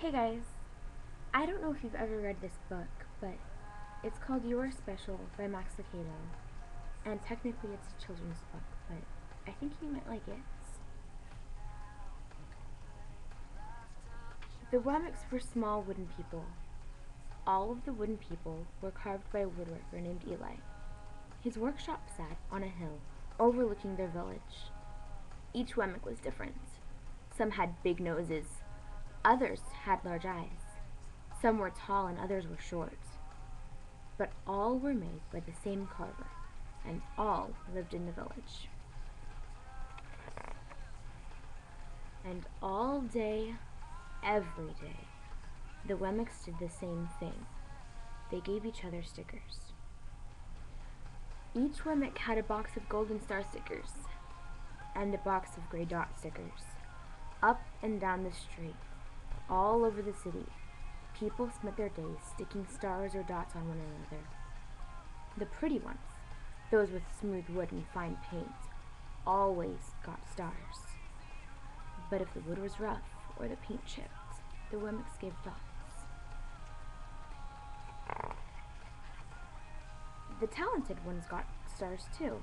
Hey guys, I don't know if you've ever read this book, but it's called You're Special by Max Lucado, and technically it's a children's book, but I think you might like it. The Wemmicks were small wooden people. All of the wooden people were carved by a woodworker named Eli. His workshop sat on a hill overlooking their village. Each Wemmick was different. Some had big noses, others had large eyes. Some were tall and others were short. But all were made by the same carver, and all lived in the village. And all day, every day, the Wemmicks did the same thing. They gave each other stickers. Each Wemmick had a box of golden star stickers and a box of gray dot stickers. Up and down the street, all over the city, people spent their days sticking stars or dots on one another. The pretty ones, those with smooth wood and fine paint, always got stars. But if the wood was rough or the paint chipped, the Wemmicks gave dots. The talented ones got stars too.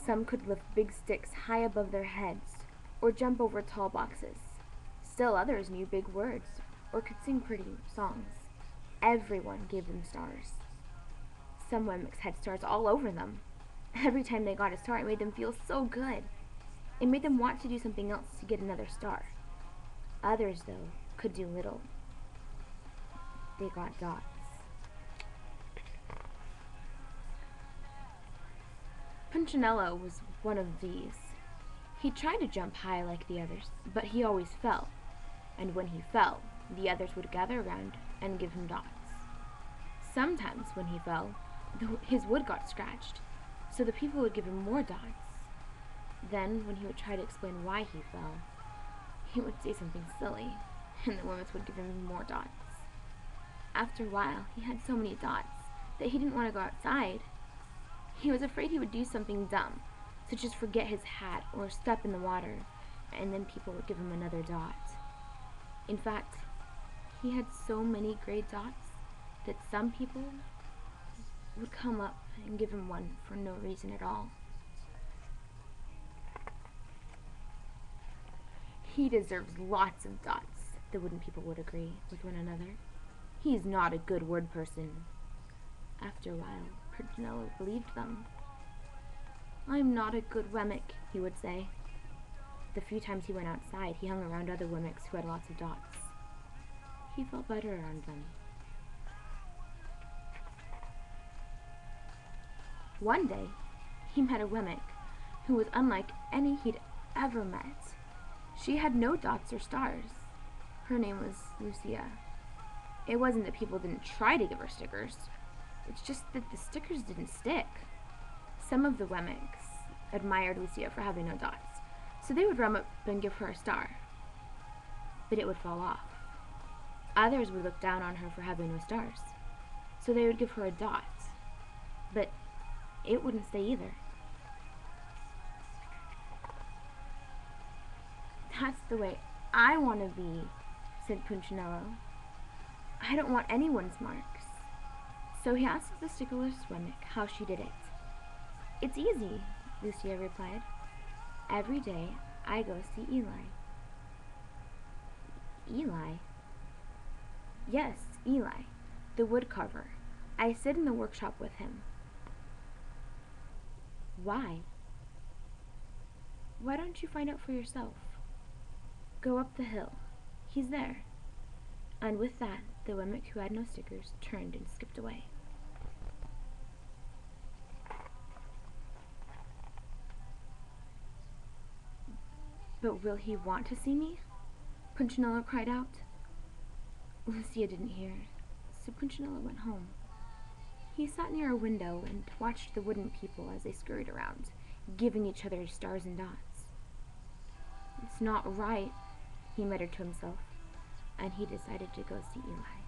Some could lift big sticks high above their heads or jump over tall boxes. Still others knew big words or could sing pretty songs. Everyone gave them stars. Some Wemmicks had stars all over them. Every time they got a star, it made them feel so good. It made them want to do something else to get another star. Others, though, could do little. They got dots. Punchinello was one of these. He tried to jump high like the others, but he always fell. And when he fell, the others would gather around and give him dots. Sometimes when he fell, his wood got scratched, so the people would give him more dots. Then, when he would try to explain why he fell, he would say something silly, and the Wemmicks would give him more dots. After a while, he had so many dots that he didn't want to go outside. He was afraid he would do something dumb, such as forget his hat or step in the water, and then people would give him another dot. In fact, he had so many gray dots that some people would come up and give him one for no reason at all. He deserves lots of dots, the wooden people would agree with one another. He's not a good word person. After a while, Punchinello believed them. I'm not a good Wemmick, he would say. The few times he went outside, he hung around other Wemmicks who had lots of dots. He felt better around them. One day, he met a Wemmick who was unlike any he'd ever met. She had no dots or stars. Her name was Lucia. It wasn't that people didn't try to give her stickers. It's just that the stickers didn't stick. Some of the Wemmicks admired Lucia for having no dots, so they would run up and give her a star. But it would fall off. Others would look down on her for having no stars, so they would give her a dot. But it wouldn't stay either. That's the way I want to be, said Punchinello. I don't want anyone's marks. So he asked the stickerless Wemmick how she did it. It's easy, Lucia replied. Every day I go see Eli. Eli? Yes, Eli, the woodcarver. I sit in the workshop with him. Why? Why don't you find out for yourself? Go up the hill. He's there. And with that, the Wemmick who had no stickers turned and skipped away. But will he want to see me? Punchinello cried out. Lucia didn't hear, so Punchinello went home. He sat near a window and watched the wooden people as they scurried around, giving each other stars and dots. It's not right, he muttered to himself, and he decided to go see Eli.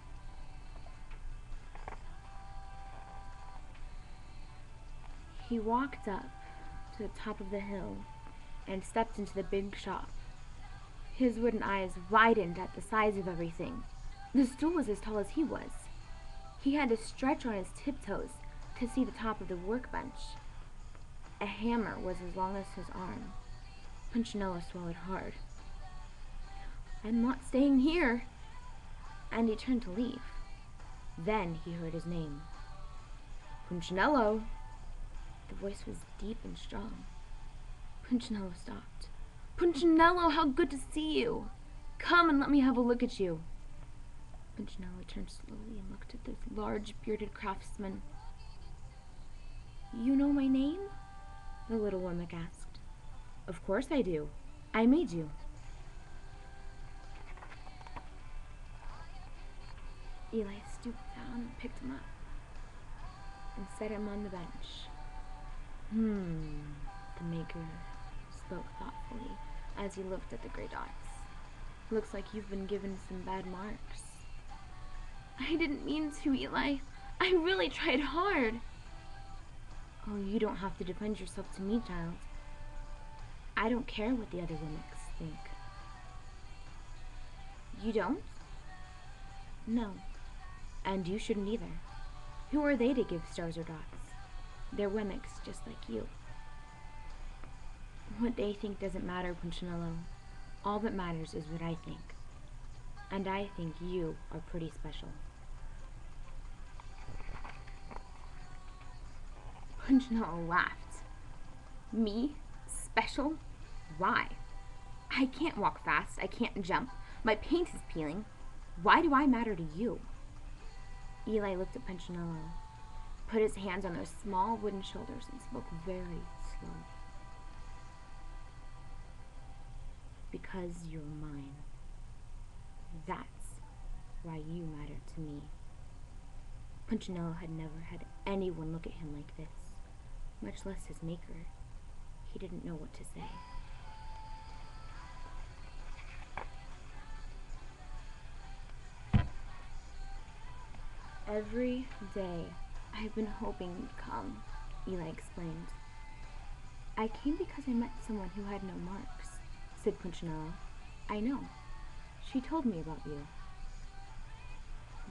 He walked up to the top of the hill and stepped into the big shop. His wooden eyes widened at the size of everything. The stool was as tall as he was. He had to stretch on his tiptoes to see the top of the workbench. A hammer was as long as his arm. Punchinello swallowed hard. "I'm not staying here." And he turned to leave. Then he heard his name. "Punchinello!" The voice was deep and strong. Punchinello stopped. "Punchinello, how good to see you! Come and let me have a look at you." Punchinello turned slowly and looked at this large, bearded craftsman. "You know my name?" the little woman asked. "Of course I do. I made you." Eli stooped down and picked him up and set him on the bench. The maker spoke thoughtfully as he looked at the gray dots. "Looks like you've been given some bad marks." "I didn't mean to, Eli. I really tried hard." "Oh, you don't have to defend yourself to me, child. I don't care what the other Wemmicks think." "You don't?" "No. And you shouldn't either. Who are they to give stars or dots? They're Wemmicks just like you." "What they think doesn't matter, Punchinello. All that matters is what I think. And I think you are pretty special." Punchinello laughed. "Me? Special? Why? I can't walk fast. I can't jump. My paint is peeling. Why do I matter to you?" Eli looked at Punchinello, put his hands on those small wooden shoulders, and spoke very slowly. "Because you're mine. That's why you matter to me." Punchinello had never had anyone look at him like this, much less his maker. He didn't know what to say. "Every day I've been hoping you'd come," Eli explained. "I came because I met someone who had no marks," said Punchinello. "I know. She told me about you."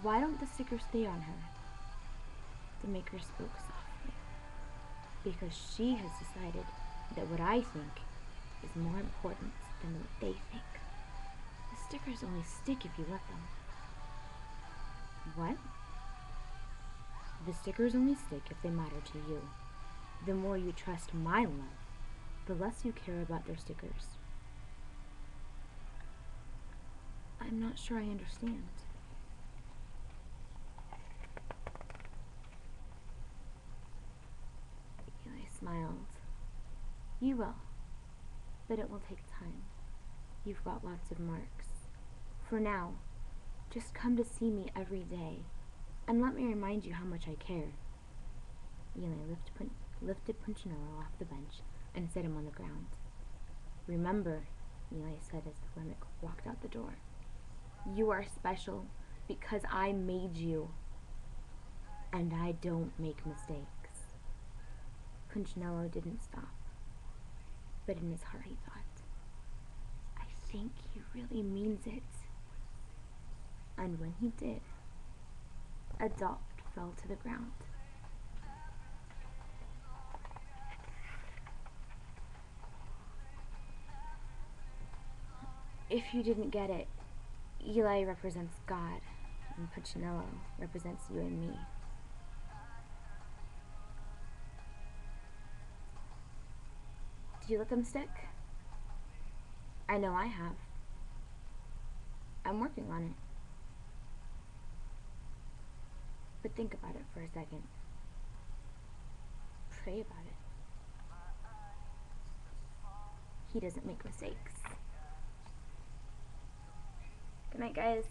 "Why don't the stickers stay on her?" The maker spoke softly. "Because she has decided that what I think is more important than what they think. The stickers only stick if you let them." "What?" "The stickers only stick if they matter to you. The more you trust my love, the less you care about their stickers." "I'm not sure I understand." Eli smiled. "You will, but it will take time. You've got lots of marks. For now, just come to see me every day, and let me remind you how much I care." Eli lifted Punchinello off the bench and set him on the ground. "Remember," Eli said as the Wemmick walked out the door, "you are special because I made you. And I don't make mistakes." Punchinello didn't stop, but in his heart he thought, "I think he really means it." And when he did, a dot fell to the ground. If you didn't get it, Eli represents God, and Punchinello represents you and me. Did you let them stick? I know I have. I'm working on it. But think about it for a second. Pray about it. He doesn't make mistakes. Good night, guys.